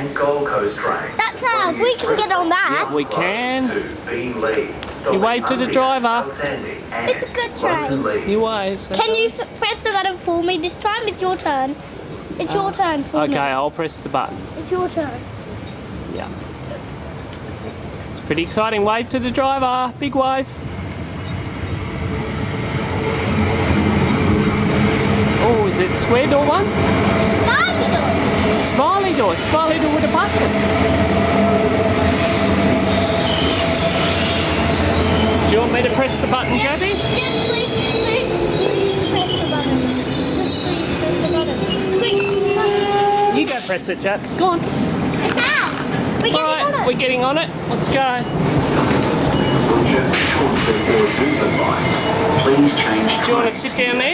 and Gold Coast trains. That's ours. We can get on that. Yeah, we can. You wave to the driver. It's a good train. You wave. Can you press the button for me this time? It's your turn. It's your turn for me. Okay, I'll press the button. It's your turn. Yeah. It's pretty exciting. Wave to the driver. Big wave. Oh, is it square door one? Smiley door. Smiley door. Smiley door with a button. Do you want me to press the button, Yes, Jappy? yes, please press the button. Just please press the button. Quick. You go press it, Japs. Go on. It's ours. We're getting Alright, on it. we're getting on it. Let's go. Please change. Do you want to sit down there?